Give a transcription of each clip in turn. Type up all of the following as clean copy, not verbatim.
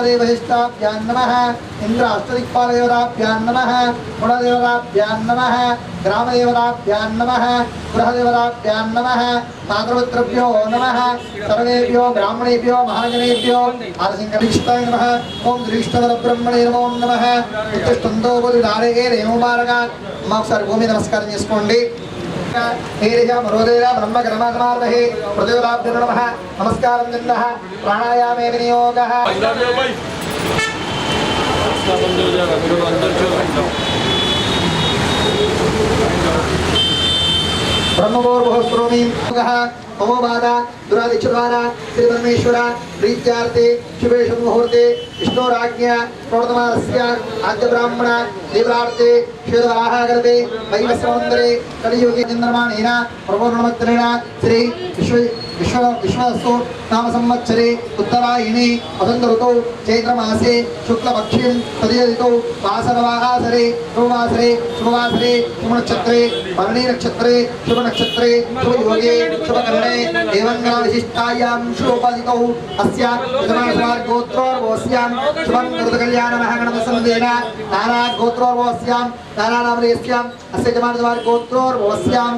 ब्रह्मदेवहिष्टाभ्यां नमः इंद्र अष्टदिक्पालदेवताभ्यां नमः गुणदेवताभ्यां नमः ग्रामदेवताभ्यां नमः गृहदेवताभ्यां नमः मातृपुत्रभ्यो नमः सर्वेभ्यो ब्राह्मणेभ्यो महाजनेभ्यो आरसिंहलिष्टाय नमः ओम दृष्टवरब्रह्मणे नमो नमः उत्तिष्ठन्तो बोधिदारे रेणुमार्गा माक्सर भूमि नमस्कार చేసుకోండి हेरिजा मरोदेरा ब्रह्म कर्मात्मार्हे प्रतिवराभ्यो नमः नमस्कारं जन्नः प्राणायामे विनियोगः ब्रह्मभूर्भुवस्वरोमि ममो बाधा दुरादिच्छद्वारा श्री परमेश्वर प्रीत्यार्थे शुभे शुभमुहूर्ते विष्णोराज्ञा प्रोतमानस्य आद्य ब्राह्मण देवरार्थे श्वेतवराहगर्भे वैवस्वमन्दिरे कलियुगे चन्द्रमाणेन प्रपूर्णमत्रेण श्री विश्वस्तु नाम संवत्सरे उत्तरायणे वसन्त ऋतौ चैत्रमासे शुक्लपक्षे तदीयऋतौ वासरवासरे शुभवासरे शुभनक्षत्रे भरणी नक्षत्रे शुभनक्षत्रे शुभयोगे शुभकरणे देवङ्गना विशिष्टायां शुभोपादितौ अस्या गोत्रोर्वोस्यां शुभं कृतकल्याणमः गणपतिसंवेदेन नाना गोत्रोर्वोस्यां नाना नामधेयस्याम् अस्य जमानद्वार गोत्रोर्वोस्यां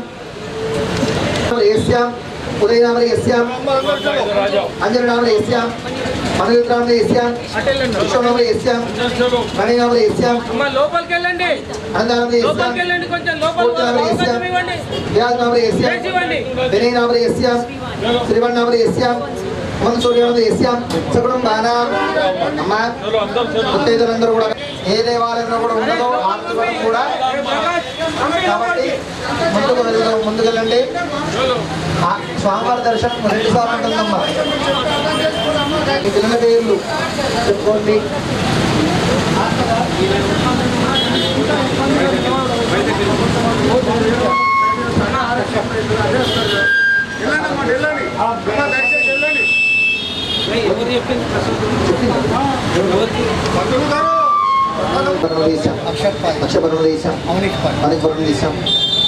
उदय नामधेयस्याम् अंजन नामधेयस्याम् मनोज नामधेयस्याम् विश्व नामधेयस्याम् मणि नामधेयस्याम् లోపలికెళ్ళండి లోపలికెళ్ళండి కొంచెం లోపలికి व्याज नामधेयस्याम् विनय नामधेयस्याम् श्रीवण नामधेयस्याम् मनसूर्य नामधेयस्याम् सकुटुंबानां अम्म ముత్తైదులందరూ కూడా ఏ దేవాలయంలో కూడా ఉన్నదో ఆత్మలు కూడా కాబట్టి ముందుకెళ్ళండి స్వామివారి దర్శనం 2 సార్లు ఉంటుందమ్మా ఈ పిల్లల పేర్లు చెప్పుకోండి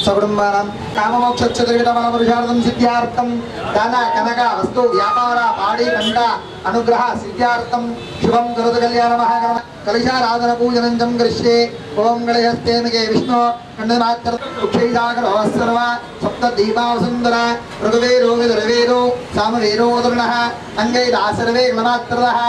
सकुटुंबानां काममोक्षचतुर्विधफलपुरुषार्थं सिद्ध्यार्थं दान कनक वस्तु व्यापार पाड़ी कंड अनुग्रह सिद्ध्यार्थं शुभं करोतु कल्याणमः कलशाराधन पूजनं च करिष्ये ओम गणेशस्तेनके विष्णु खंडमात्र उक्षैसागरः सप्तदीपावसुन्दर ऋग्वेदो विदुर्वेदो सामवेदो वदुर्णः अंगैरासर्वे गणमात्रः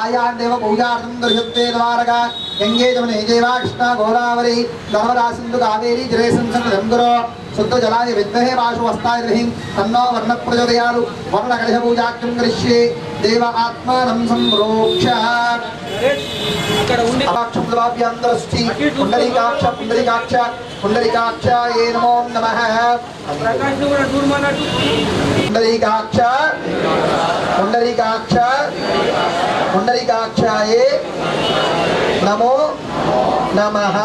आयान्देव पूजार्थं दर्शत्ते द्वारका गंगे जमुने जैवा कृष्णा गोदावरी नर्मदा सिंधु कावेरी जलेसं संगरो शुद्ध जलाय विद्महे वाशुवस्ताय रहिं तन्नो वर्ण प्रचोदयात् वर्ण कलश पूजार्थं करिष्ये देव आत्मानं संप्रोक्ष अक्षुद्राभ्यन्तरस्थि पुंडरीकाक्षाय नमो नमः पुंडरीकाक्षाय नमो नमः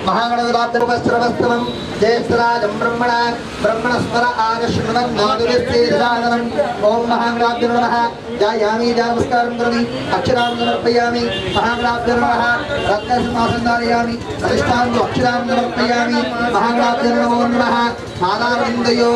महागणपतिर्वस्त्रवस्त्रं जयस्राजं ब्रह्मणस्वर आगश्रुणं नादुरिस्तेजसादनं ओम महागणाभ्यो नमः ध्यायामि नमस्कारं करोमि अक्षरां समर्पयामि महागणाभ्यो नमः रत्नसिंहासनं धारयामि अधिष्ठानं अक्षरां समर्पयामि महागणाभ्यो नमो नमः मालाविन्दयो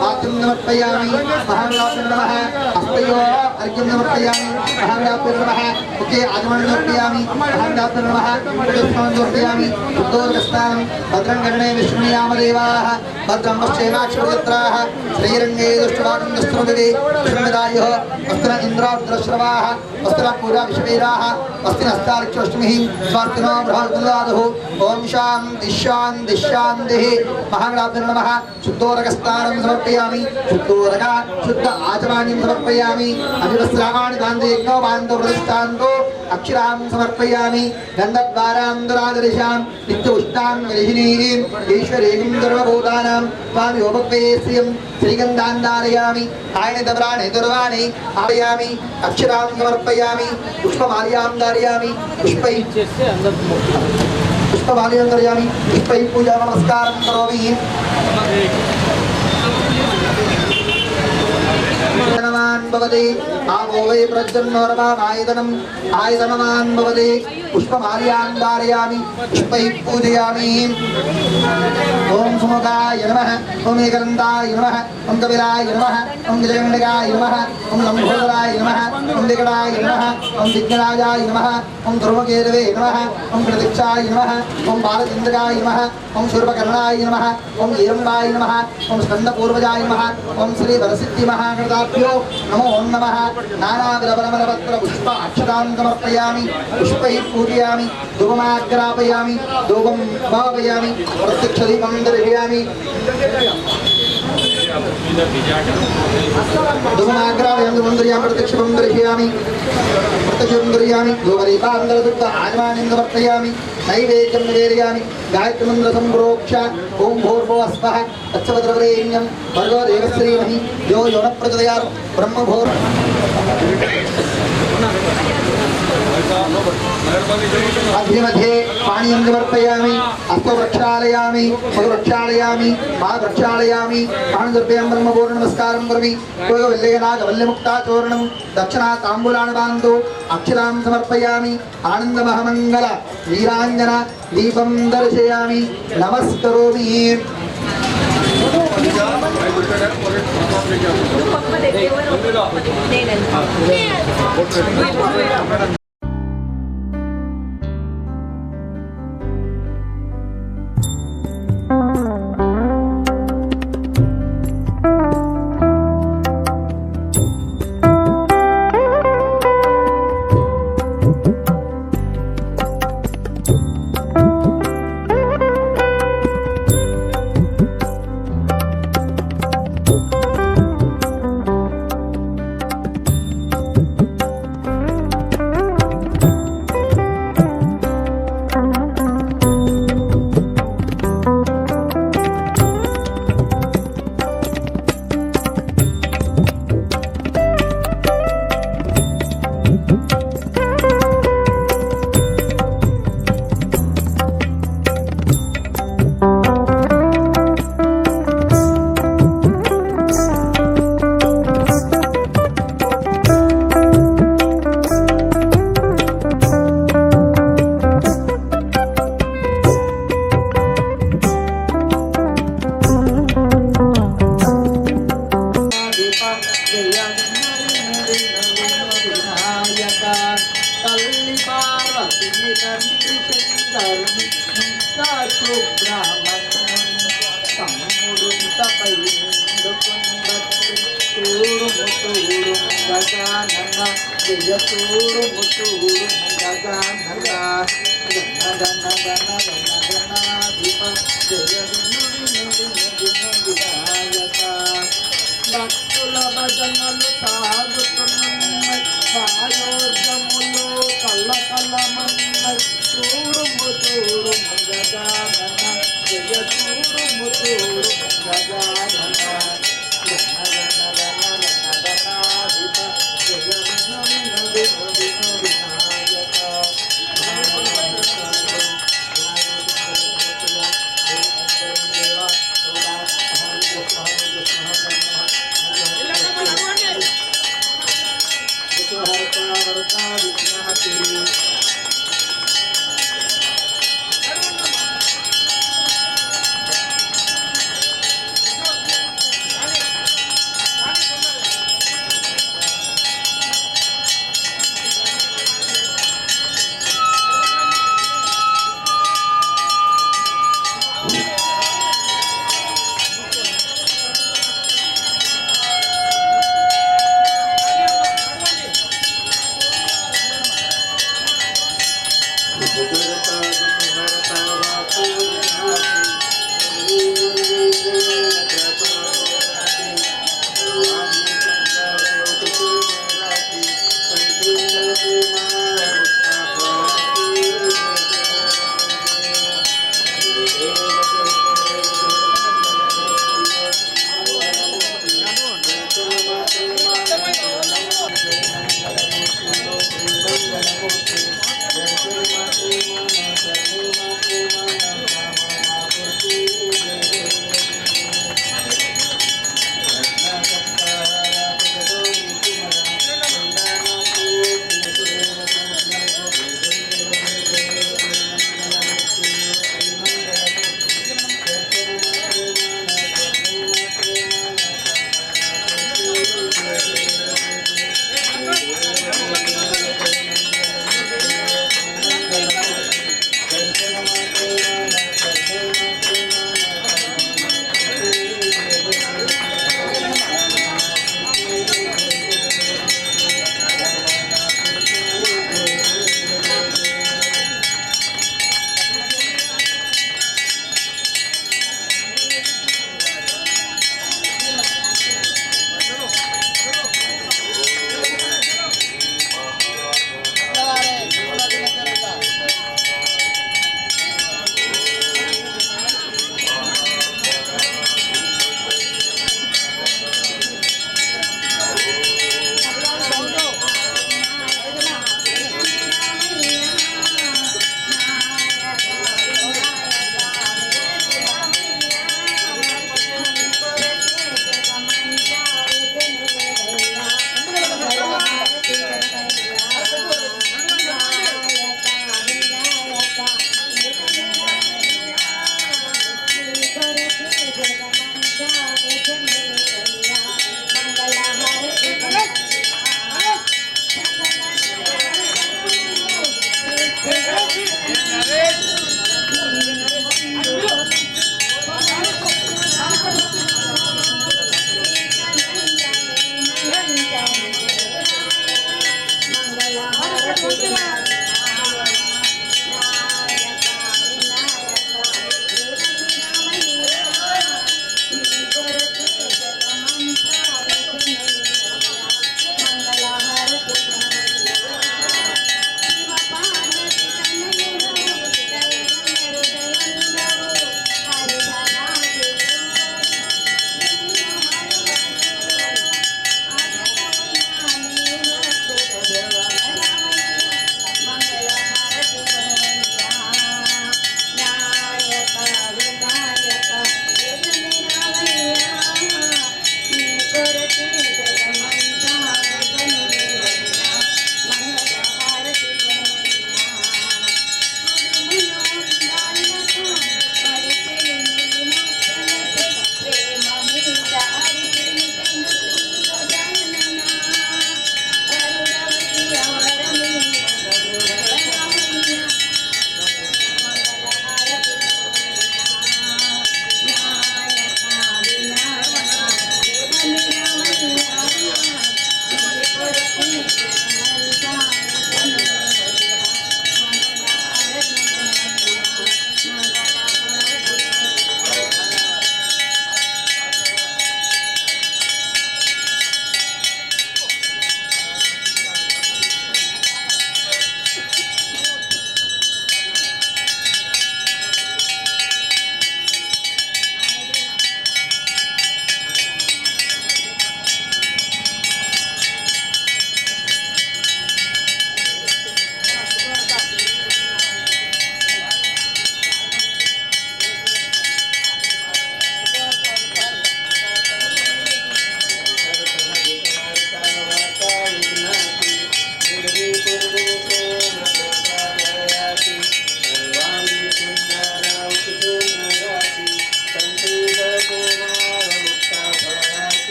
पात्रं समर्पयामि महागणाभ्यो नमः हस्तयो अर्घ्यं समर्पयामि महागणाभ्यो नमः मुखे आचमनं समर्पयामि महागणाभ्यो नमः पुष्पाणि समर्पयामि शुद्धोदकस्नानं भद्रं कर्णे विष्णुयामदेवाः भद्रं पश्येमाक्षपुत्राः श्रीरङ्गे दुष्टवाकं दुष्टमविदे श्रीमदायः वस्त्र इन्द्रावृत्रश्रवाः वस्त्र पूजा विश्वेराः वस्तिनस्तारिक्षोष्टमिः स्वार्थिनो बृहद्दुलादुः ओम शान्तिः महागणाभ्यो नमः शुद्धोदकस्नानं समर्पयामि शुद्ध आचमनीं समर्पयामि अभिवस्त्राणि दान्तेज्ञो बान्धो प्रतिष्ठान्तो अक्षरां समर्पयामि गन्धद्वारां दुरादर्शां नित्य उष्णां गृहिणीं ईश्वरीं सर्वभूतानां स्वामी ओपक्वेश्रियं श्रीगन्धां धारयामि आयने दब्राणे दुर्वाणे आयामि अक्षरां समर्पयामि पुष्पमाल्यां धारयामि पुष्पमाल्यां धारयामि पुष्पैः पूजा नमस्कारं करोमि नमः भवते ఆమో వై ప్రజన్నోరమానాయతనం ఆయతనమాన్ భవతి పుష్పమాల్యాన్ ధారయామి పుష్పై పూజయామి ఓం సుముఖాయ నమః ఓం ఏకదంతాయ నమః ఓం కపిలాయ నమః ఓం గజగండకాయ నమః ఓం లంబోదరాయ నమః ఓం వికటాయ నమః ఓం విఘ్నరాజాయ నమః ఓం ధ్రువకేతవే నమః ఓం ప్రతిక్షాయ నమః ఓం బాలచంద్రకాయ నమః ఓం శూర్పకర్ణాయ నమః ఓం ఈరంబాయ నమః ఓం స్కందపూర్వజాయ నమః ఓం శ్రీ వరసిద్ధి మహాగణాభ్యో నమో నమః నానావిధబలబలపత్ర పుష్ప అక్షతాం సమర్పయామి పుష్పై పూజయామి ధూపమాగ్రాపయామి ధూపం భావయామి ప్రత్యక్ష దీపం దర్శయామి ధూపమాగ్రాపయామి ధూపం దర్శయామి ప్రత్యక్షం దర్శయామి ధూపదీపాంతరదుఃఖ ఆజ్వానిం సమర్పయామి నైవేద్యం నివేదయామి గాయత్రిమంత్ర సంప్రోక్ష ఓం భూర్భువస్వః తత్సవితుర్వరేణ్యం భర్గో దేవశ్రీమహి యో యోన ప్రచోదయాత్ బ్రహ్మభూర్ मध्ये पानीयं समर्पयामि हस्तो प्रक्षालयामि मधु प्रक्षालयामि पाद प्रक्षालयामि पाणिद्रव्यं ब्रह्मपूर्ण नमस्कारं करोमि कोयवल्लेनाग वल्लमुक्ता चूर्णं दक्षिणा ताम्बूलान् बान्धो अक्षरां समर्पयामि आनन्दमहामङ्गल नीराञ्जन दीपं दर्शयामि नमस्करोमि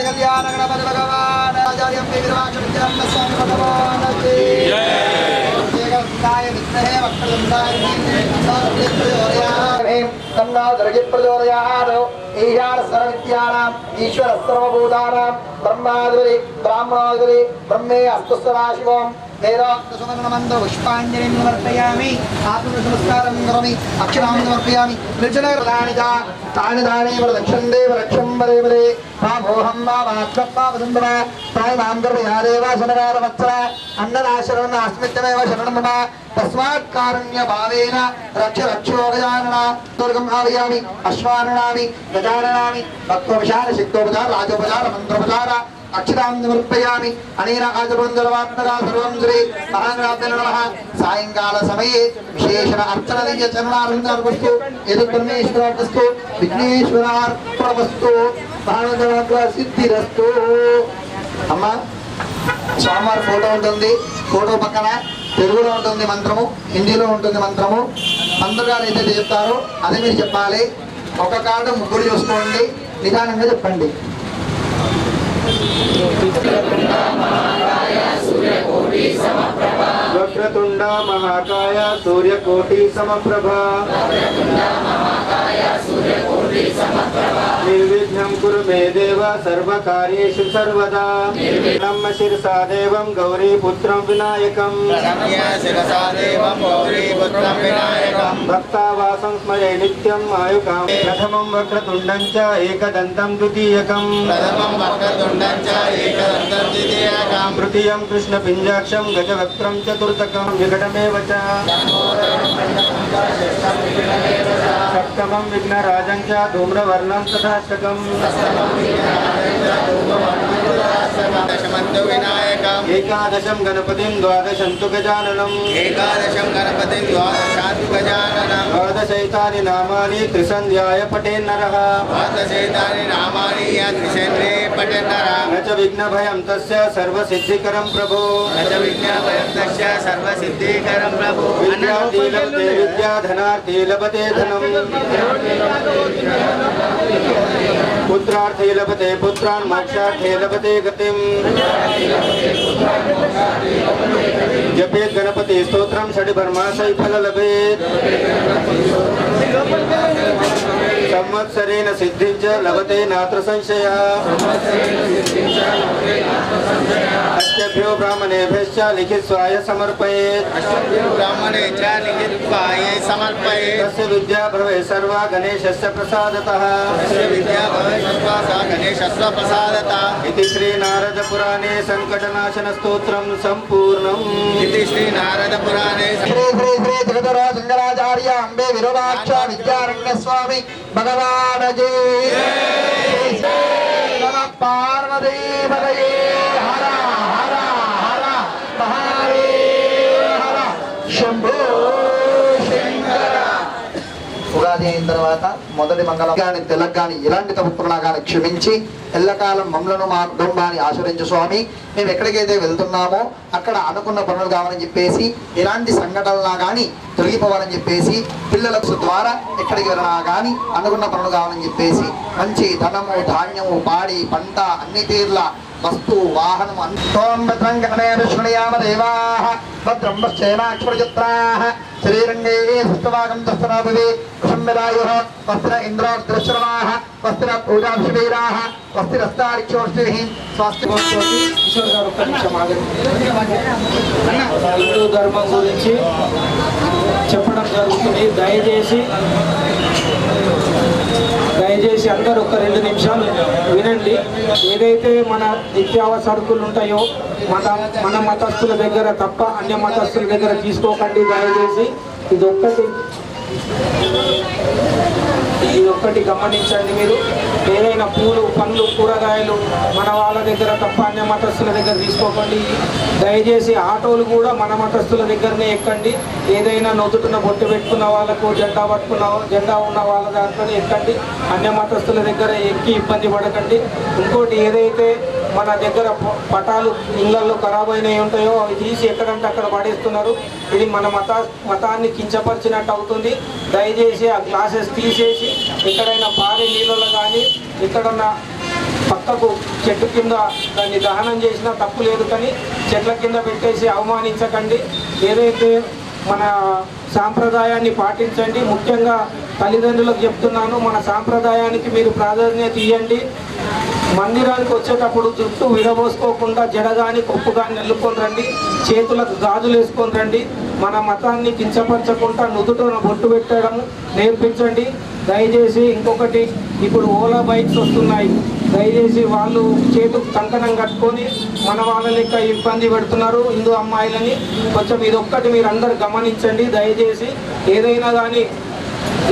कल्याण गणपति भगवान आचार्य स्वामी भगवान ईश्वर सर्वभूतानां ब्रह्मादिरि ब्राह्मणादिरि ब्रह्मे अस्तु सदाशिवं वेदान्तसुवर्णमन्त्र पुष्पाञ्जलिं समर्पयामि आत्मनमस्कारं करोमि अक्षरां समर्पयामि निर्जनप्रदानि तानि तानि प्रदक्षं देवरक्षं वदे वदे मामोहं मामात्मपावसुन्दर प्रायमां गर्भयादेव शनकारवत्सर अन्नदाशरणम् अस्मित्तमेव शरणं मम तस्मात् कारुण्यभावेन रक्ष रक्षो गजानन दुर्गम् आह्वयामि अश्वाननामि गजाननामि भक्तोपचार शक्तोपचार राजोपचार मन्त्रोपचार अक्षरां समर्पयामि अनेन आचरणोत्तरवात्मका सर्वं श्री महागणाधिपतये नमः सायंकालसमये विशेषण अर्चनदीय चरणारविन्दार्पणस्तु यद्ब्रह्मेश्वरार्पणस्तु विघ्नेश्वरार्पणमस्तु महागणाधिपतये सिद्धिरस्तु अम्मा స్వామివారి ఫోటో ఉంటుంది ఫోటో పక్కన తెలుగులో ఉంటుంది మంత్రము హిందీలో ఉంటుంది మంత్రము మంత్రులు గారు ఏదైతే చెప్తారో అదే మీరు చెప్పాలి ఒక కార్డు ముగ్గురు చూసుకోండి నిదానంగా చెప్పండి వక్రతుండ మహాకాయ సూర్యకోటి సమప్రభ నిర్విఘ్నం కురు మే దేవ సర్వకార్యేషు సర్వదా నమ్మ శిరసా దేవం గౌరీపుత్రం వినాయకం భక్తావాసం స్మరే నిత్యం ఆయుకాం ప్రథమం వక్రతుండం చ ఏకదంతం ద్వితీయకం తృతీయం కృష్ణ పింజాక్షం గజవక్త్రం చతుర్థకం వికటమేవ చ సప్తమం విఘ్నరాజం చ ధూమ్రవర్ణం తథాష్టకం ఏకాదశం గణపతిం ద్వాదశం తు గజాననం ద్వాదశైతాని నామాని త్రిసంధ్యాయ పఠేన్నరః న చ విఘ్నభయం తస్య సర్వసిద్ధికరం ప్రభో విద్యార్థీ లభతే విద్యా ధనార్థీ లభతే ధనం పుత్రార్థీ లభతే పుత్రాన్ మోక్షార్థీ లభతే గతిం జపేత్ గణపతి స్తోత్రం షడ్భర్మాసై ఫల లభేత్ సంవత్సరేణ సిద్ధించ లభతే నాత్ర సంశయ అష్టభ్యో బ్రాహ్మణేభ్యశ్చ లిఖిత్వాయ సమర్పయేత్ తస్య విద్యా భవే సర్వా గణేశస్య ప్రసాదతః इति श्री नारद पुराणे संकटनाशन स्तोत्रम संपूर्णम इति श्री नारद पुराणे श्री श्री श्री जगदरा शंकराचार्य अंबे विरूपाक्ष विद्यारण्य स्वामी भगवान जी नमः पार्वती पतये हर हर हर महादेव हर शंभो ఉగాది అయిన తర్వాత మొదటి మంగళం కానీ తెలంగాణ ఇలాంటి తప్పున్నా కానీ క్షమించి ఎల్లకాలం మమ్మలను మా కుటుంబాన్ని ఆశ్రయించు స్వామి. మేము ఎక్కడికైతే వెళ్తున్నామో అక్కడ అనుకున్న పనులు కావాలని చెప్పేసి ఎలాంటి సంఘటనలా కానీ తొలగిపోవాలని చెప్పేసి పిల్లలకు ద్వారా ఎక్కడికి వెళ్ళినా కానీ అనుకున్న పనులు కావాలని చెప్పేసి మంచి ధనము ధాన్యము పాడి పంట అన్ని తీర్ల వస్తు వాహనం అంతోం భద్రం గణేశ్వరయామ దేవాః భద్రం పశ్యేమాక్షరచిత్రాః శరీరంగే సుస్తవాగం దస్తనాభవే వశంబలాయుః వస్త్ర ఇంద్రాద్రశ్రవాః వస్త్ర పూజాభిషేరాః వస్త్రస్తారిక్షోష్టిః స్వాస్థ్యకోటి ఈశ్వర్ గారు ఒక్క నిమిషం ఆగండి. హిందూ ధర్మం గురించి చెప్పడం జరుగుతుంది. దయచేసి అందరూ ఒక 2 నిమిషాలు వినండి. ఏదైతే మన నిత్యావసరకులు ఉంటాయో మన మతస్థుల దగ్గర తప్ప అన్య మతస్థుల దగ్గర తీసుకోకండి. దయచేసి ఇదొక్కటి గమనించండి. మీరు ఏదైనా పూలు పండ్లు కూరగాయలు మన వాళ్ళ దగ్గర తప్ప అన్య మతస్థుల దగ్గర తీసుకోకండి. దయచేసి ఆటోలు కూడా మన మతస్థుల దగ్గరనే ఎక్కండి. ఏదైనా నొద్దుతున్న బొట్టు పెట్టుకున్న వాళ్ళకు జెండా ఉన్న వాళ్ళ దాంట్లోనే ఎక్కండి. అన్య మతస్థుల దగ్గర ఎక్కి ఇబ్బంది పడకండి. ఇంకోటి ఏదైతే మన దగ్గర పటాలు ఇళ్లలో ఖరాబ్ అయినవి ఉంటాయో అవి తీసి ఎక్కడంటే అక్కడ పడేస్తున్నారు. ఇది మన మతాన్ని కించపరిచినట్టు అవుతుంది. దయచేసి ఆ గ్లాసెస్ తీసేసి ఎక్కడైనా పారే నీళ్ళలో కానీ ఎక్కడన్నా పక్కకు చెట్టు కింద దాన్ని దహనం చేసినా తప్పు లేదు, కానీ చెట్ల కింద పెట్టేసి అవమానించకండి. ఏదైతే మన సాంప్రదాయాన్ని పాటించండి. ముఖ్యంగా తల్లిదండ్రులకు చెప్తున్నాను, మన సాంప్రదాయానికి మీరు ప్రాధాన్యత ఇవ్వండి. మందిరానికి వచ్చేటప్పుడు జుట్టు విరబోసుకోకుండా జడ కానీ కొప్పు కానీ నెల్లుకొని రండి. చేతులకు గాజులు వేసుకొని రండి. మన మతాన్ని కించపరచకుండా నుదుటన బొట్టు పెట్టడం నేర్పించండి. దయచేసి ఇంకొకటి, ఇప్పుడు ఓలా బైక్స్ వస్తున్నాయి. దయచేసి వాళ్ళు చేతుకు కంకణం కట్టుకొని మన వాళ్ళ లెక్క ఇబ్బంది పెడుతున్నారు హిందూ అమ్మాయిలని. కొంచెం ఇదొక్కటి మీరు అందరు గమనించండి. దయచేసి ఏదైనా కానీ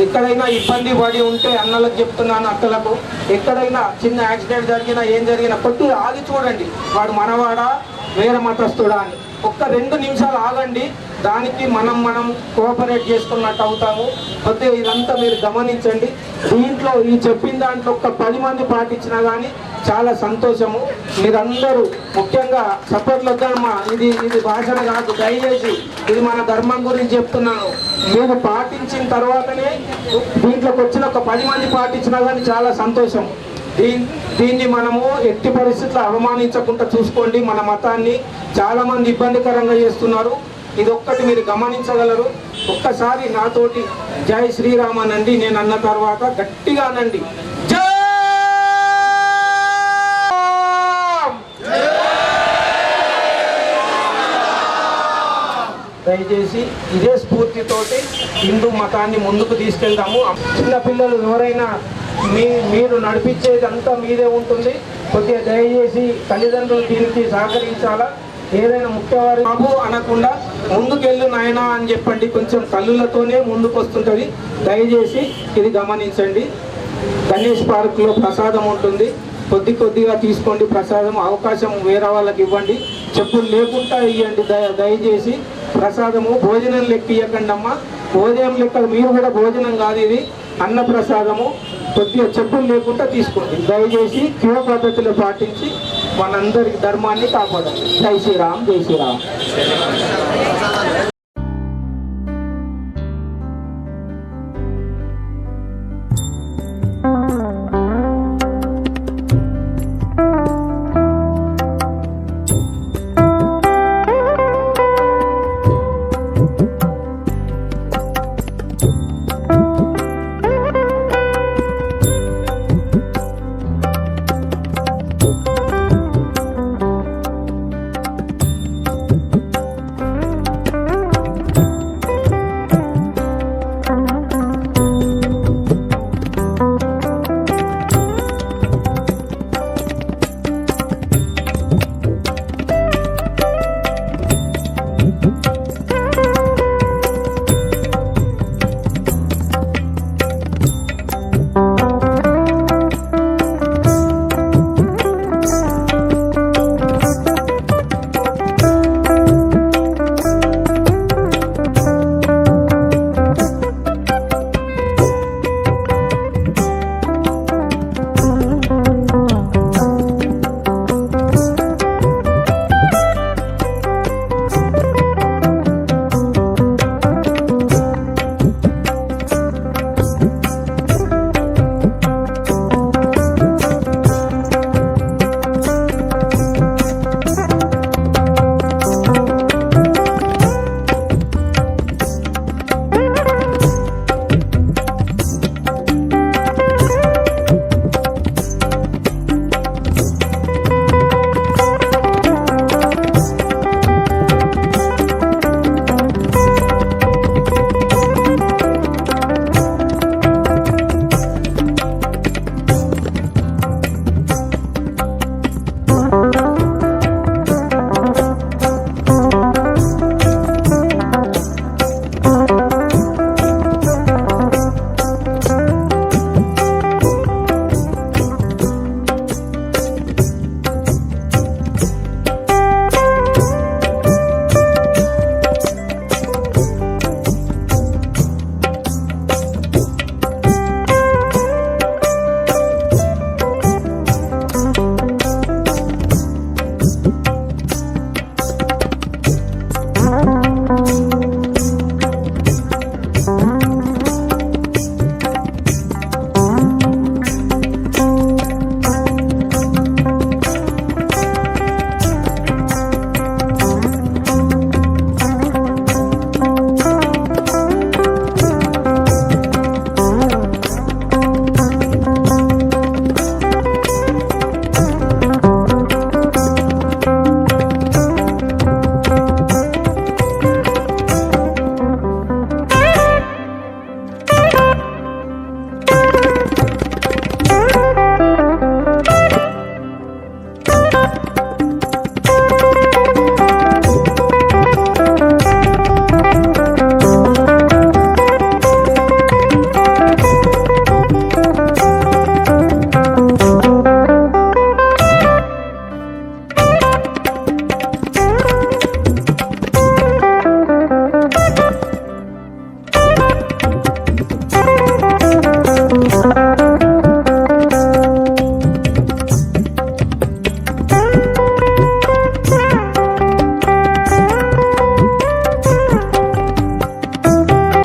ఎక్కడైనా ఇబ్బంది పడి ఉంటే అన్నలకు చెప్తున్నాను, అక్కలకు ఎక్కడైనా చిన్న యాక్సిడెంట్ జరిగినా ఏం జరిగినా కొద్దిగా ఆగి చూడండి, వాడు మనవాడా వేరే మతస్థుడా అని. ఒక్క 2 నిమిషాలు ఆగండి. దానికి మనం కోఆపరేట్ చేసుకున్నట్టు అవుతాము. కొద్దిగా ఇదంతా మీరు గమనించండి. దీంట్లో ఈ చెప్పిన దాంట్లో ఒక్క 10 మంది పాటించినా కానీ చాలా సంతోషము. మీరందరూ ముఖ్యంగా సపోర్ట్లు వద్దమ్మా, ఇది భాషణ కాదు. దయచేసి ఇది మన ధర్మం గురించి చెప్తున్నాను. మీరు పాటించిన తర్వాతనే దీంట్లోకి వచ్చిన ఒక 10 మంది పాటించినా కానీ చాలా సంతోషం. దీన్ని మనము ఎట్టి పరిస్థితుల్లో అవమానించకుండా చూసుకోండి. మన మతాన్ని చాలా మంది ఇబ్బందికరంగా చేస్తున్నారు. ఇదొక్కటి మీరు గమనించగలరు. ఒక్కసారి నాతోటి జై శ్రీరామ్ అనండి. నేను అన్న తర్వాత గట్టిగా అనండి, జై. దయచేసి ఇదే స్ఫూర్తితోటి హిందూ మతాన్ని ముందుకు తీసుకెళ్దాము. చిన్నపిల్లలు ఎవరైనా మీరు నడిపించేది అంతా మీదే ఉంటుంది. కొద్దిగా దయచేసి తల్లిదండ్రులు దీనికి సహకరించాలా. ఏదైనా ముఖ్యవారి బాబు అనకుండా ముందుకెళ్ళు నాయనా అని చెప్పండి. కొంచెం తల్లులతోనే ముందుకు వస్తుంటుంది. దయచేసి ఇది గమనించండి. గణేష్ పార్క్లో ప్రసాదం ఉంటుంది. కొద్దిగా తీసుకోండి ప్రసాదం. అవకాశం వేరే వాళ్ళకి ఇవ్వండి. చెప్పులు లేకుండా ఇవ్వండి దయచేసి. ప్రసాదము భోజనం లెక్క ఇవ్వకండి అమ్మా. భోజనం లెక్క మీరు కూడా భోజనం కాదు, ఇది అన్న ప్రసాదము. కొద్దిగా చెప్పులు లేకుండా తీసుకోండి. దయచేసి క్యూ పద్ధతిలో పాటించి మనందరి ధర్మాన్ని కాపాడండి. జై శ్రీరామ్, జై శ్రీరామ్.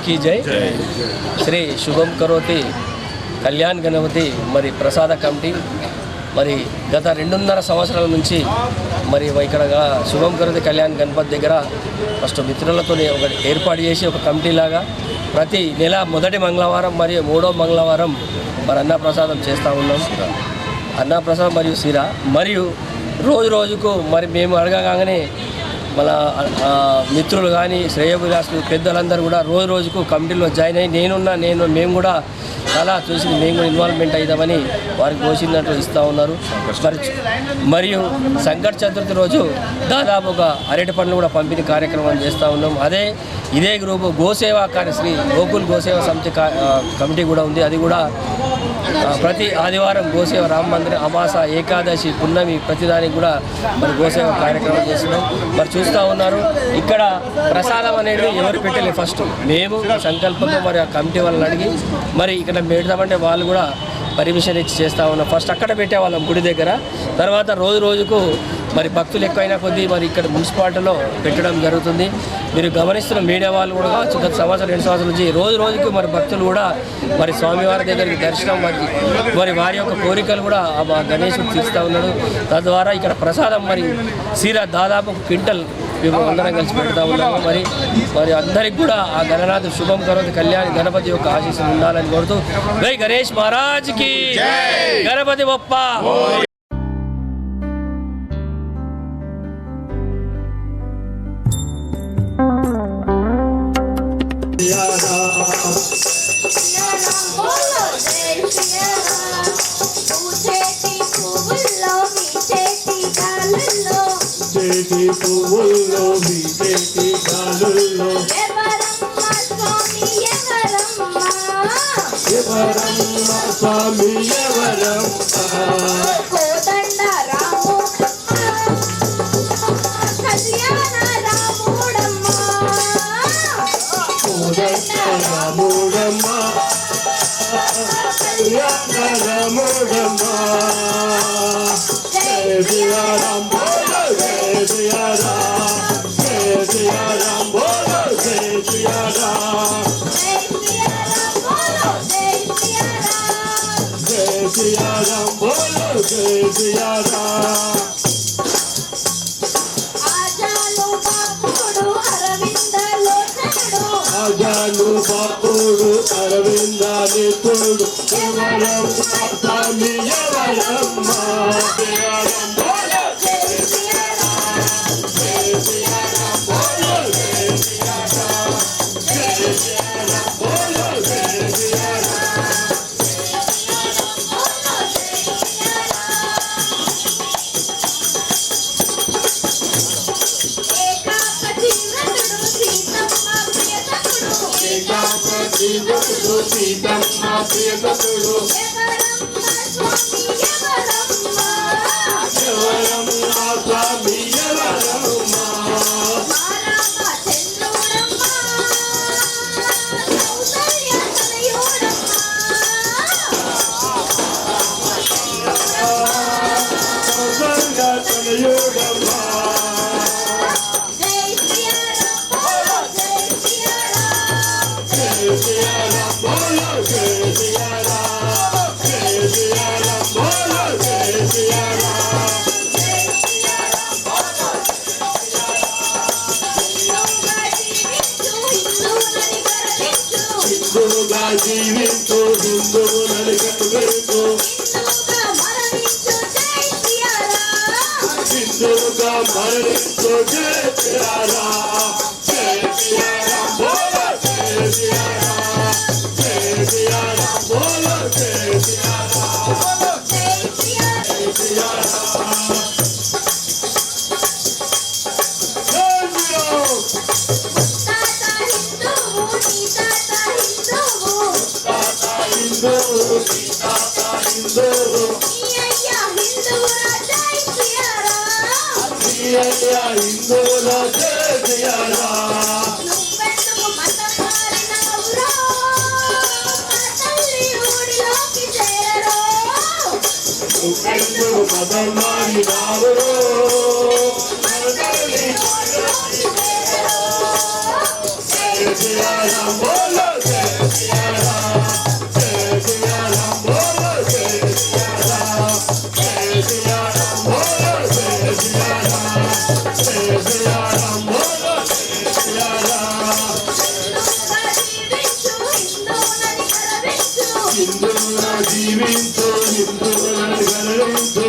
की जय। శ్రీ శుభం కరోతి కళ్యాణ్ గణపతి మరి ప్రసాద కమిటీ మరి గత 2.5 సంవత్సరాల నుంచి మరి ఇక్కడ శుభం కరోతి కళ్యాణ్ గణపతి దగ్గర ఫస్ట్ మిత్రులతో ఒక ఏర్పాటు చేసి ఒక కమిటీ లాగా ప్రతి నెల మొదటి మంగళవారం మరియు 3వ మంగళవారం మరి అన్నప్రసాదం చేస్తూ ఉన్నాం. అన్నప్రసాదం మరియు సిరా మరియు రోజుకు మరి మేము అడగగానే మన మిత్రులు కానీ శ్రేయోభిలాషులు పెద్దలందరూ కూడా రోజుకు కమిటీలో జాయిన్ అయ్యి మేము కూడా చాలా చూసి మేము కూడా ఇన్వాల్వ్మెంట్ అవుతామని వారికి కోసినట్లు ఇస్తూ ఉన్నారు. మరియు సంకట చతుర్థి రోజు దాదాపు ఒక అరటి పండ్లు కూడా పంపిణీ కార్యక్రమం చేస్తూ ఉన్నాం. ఇదే గ్రూపు గోసేవా శ్రీ గోకుల్ గోసేవా సమితి కమిటీ కూడా ఉంది. అది కూడా ప్రతి ఆదివారం గోసేవ రామ మందిరం అమాస ఏకాదశి పున్నమి ప్రతిదానికి కూడా మరి గోసేవ కార్యక్రమం చేస్తున్నాం. మరి చూస్తూ ఉన్నారు ఇక్కడ ప్రసాదం అనేది ఎవరు పెట్టలేదు. ఫస్ట్ మేము సంకల్పంతో మరి ఆ కమిటీ వాళ్ళని అడిగి మరి ఇక్కడ పెడతామంటే వాళ్ళు కూడా పర్మిషన్ ఇచ్చి చేస్తూ ఉన్నాం. ఫస్ట్ అక్కడ పెట్టేవాళ్ళం గుడి దగ్గర. తర్వాత రోజుకు మరి భక్తులు ఎక్కువైనా కొద్దీ మరి ఇక్కడ మున్సిపాలిటీలో పెట్టడం జరుగుతుంది. మీరు గమనిస్తున్న మీడియా వాళ్ళు కూడా గత సంవత్సరం 2 సంవత్సరాల నుంచి రోజుకు మరి భక్తులు కూడా మరి స్వామివారి దగ్గరికి దర్శనం మరి వారి యొక్క కోరికలు కూడా ఆ గణేశుడు తీరుస్తూ ఉన్నాడు. తద్వారా ఇక్కడ ప్రసాదం మరి సీరా దాదాపు క్వింటల్ మేము అందరం కలిసి పెడతా ఉన్నాము. మరి అందరికి కూడా ఆ గణనాథ్ శుభం కరోతి కళ్యాణ్ గణపతి యొక్క ఆశీస్సులు ఉండాలని కోరుతూ జై గణేష్ మహారాజ్కి గణపతి బప్ప. పువ్వుల్లో మీ చేతి కాలుల్లో ఎవరమ్మ స్వామి ఎవరమ్మ కోదండ రాముడమ్మ కళ్యాణ రాముడమ్మ జయ శ్రీరామ్ బోలో జయ శ్రీరామ్ జయ శ్రీరామ్ బోలో జయ శ్రీరామ్ జయ శ్రీరామ్ బోలో జయ శ్రీరామ్ ఆజాను బాపుడు అరవిందానితుడు ఎవరమ్మ స్వామి ఎవరమ్మ సీతమ్మ ప్రియతముడు ఎవరమ్మ స్వామి ఎవరమ్మ తనయుడమ్మ హిందువుగా జీవించు హిందువు నలుగురు హిందువుగా మరణించు జయ శ్రీరామ్ జయ శ్రీరామ్ బోలో జయ శ్రీరామ్ జయ శ్రీరామ్ బోలో జయ శ్రీరామ్ జయ శ్రీరామ్ హిందువుల జయ శ్రీరామ్ మదం మారినావు జయ శ్రీరామ్ बोलो जय सिया राम, जय सिया राम बोलो जय सिया राम, जय सिया राम बोलो जय सिया राम, जय सिया राम बोलो जय सिया राम। హిందువుల జీవించు హిందువులను గర్వించు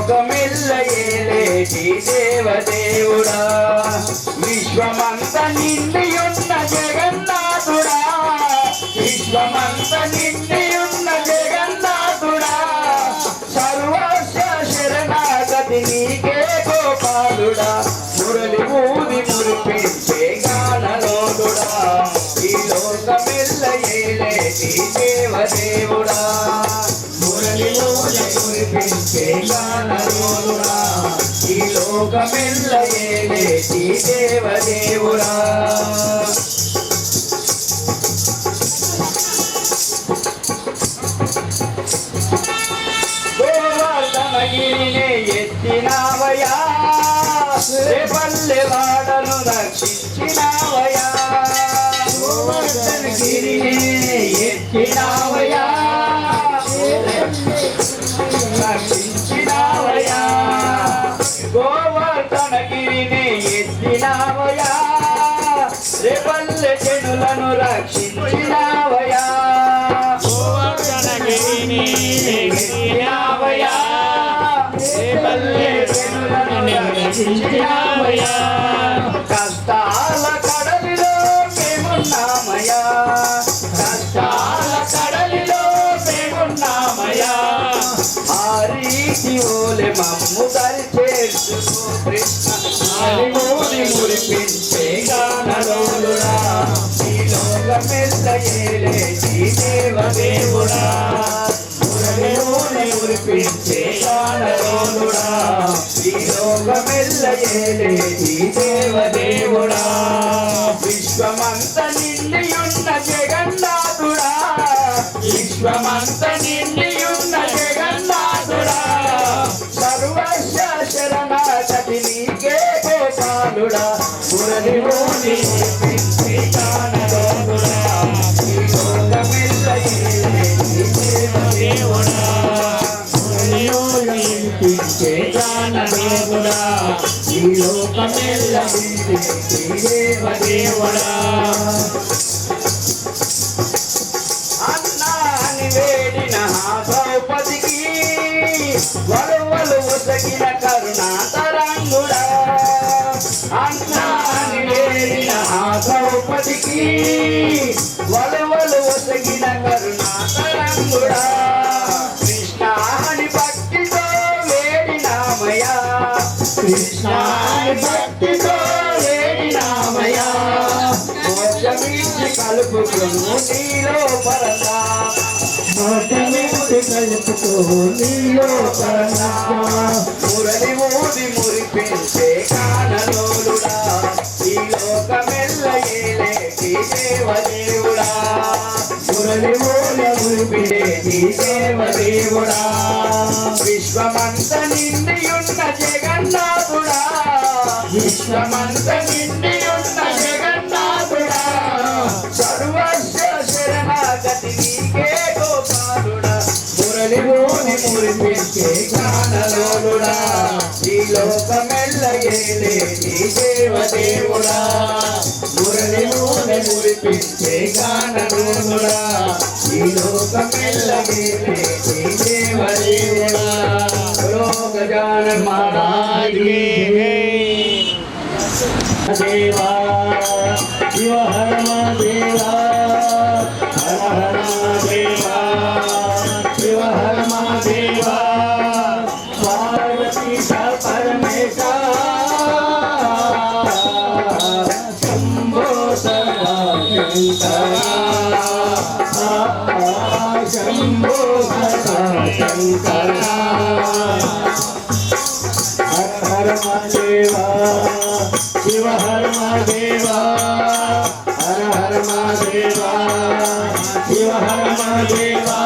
లోకమెల్ల ఏలేటి దేవదేవుడా విశ్వమంత నిండియున్న జగన్నాథుడా విశ్వమంత నిండియున్న జగన్నాథుడా సర్వస్వ శరణాగతి నీకే గోపాలుడా మురళి ఊది మురిపించే గానలోడుడా ఈ లోకమెల్ల ఏలేటి దేవదేవుడా మురళి ఊది మురిపించే గానలోడుడా ఈ లోకమెల్ల ఏలేటి దేవదేవుడా గోవర్ధనగిరినే ఎత్తినావయా పల్లెవాడను రక్షించినావయా గోవర్ధనగిరినే ఎత్తినావయా రక్షించినావయా గోవర్ధనగిరినే ఎత్తినావయా రేపల్లె జనులను రక్షించినావయా గోవర్ధనగిరిని ఎత్తినావయా రేపల్లె జనులను రక్షించినావయా కష్టాల కడలిలో మేమున్నామయా కష్టాల కడలిలో మేమున్నామయా ఆ రీతి ఓలే మమ్ము దరి చేర్చుకో కృష్ణ హరిమోని మురిపించే గానలోలుడా ఈ లోకమెల్ల ఏలేటి దేవదేవుడా మురళిలోని మురిపించే గానలోలుడా ఈ లోకమెల్ల ఏలేటి దేవదేవుడా విశ్వమంత నిండియున్న జగన్నాథుడా విశ్వమంత నిండియున్న జగన్నాథుడా సర్వస్వ శరణాగతి నీకే గోపాలుడా మురళిలోని మురిపించే గానలోలుడా ఈ లోకమెల్ల ఏలేటి దేవదేవుడా మురళిలోని మురిపించే గానలోలుడా ఈ లోకమెల్ల ఏలేటి దేవదేవుడా అన్నాని వేడిన ద్రౌపదికి వలువలు ఒసగిన కరుణాతరంగుడా అన్నాని వేడిన ద్రౌపదికి వలువలు ఒసగిన కరుణాతరంగుడా కృష్ణాని భక్తితో వేడినామయా కృష్ణాని భక్తితో వేడినామయా మోక్షమిచ్చి కలుపుకును నీలో పరదా మోక్షమిచ్చి కలుపుకో నీలో పరదా మురళి ఊది మురిపించే గానలోలుడా ఈ లోకమెల్ల ఏలేటి దేవదేవుడా మురళి ఊది మురిపించేటి దేవదేవుడా విశ్వమంత నిండియున్న జగన్నాథుడా విశ్వమంత నిండియున్న జగన్నాథుడా సర్వస్వ శరణాగతి నీకే గోపాలుడా మురళిలోని మురిపించే గానలోలుడా ఈ లోకమెల్ల ఏలేటి దేవదేవుడా మురళిలోని మురిపించే గానలోలుడా ఈ లోకమెల్ల ఏలేటి దేవదేవుడా గజానన మహారాజ్ की देवा शिव हर महादेवा हर हर महादेवा शिव हर महादेवा पार्वती सा परमेश्वर शंभो सदा शंकरा शंभो सदा शंकरा हर हर महादेवा शिव हर महादेवा हर हर महादेवा शिव हर महादेवा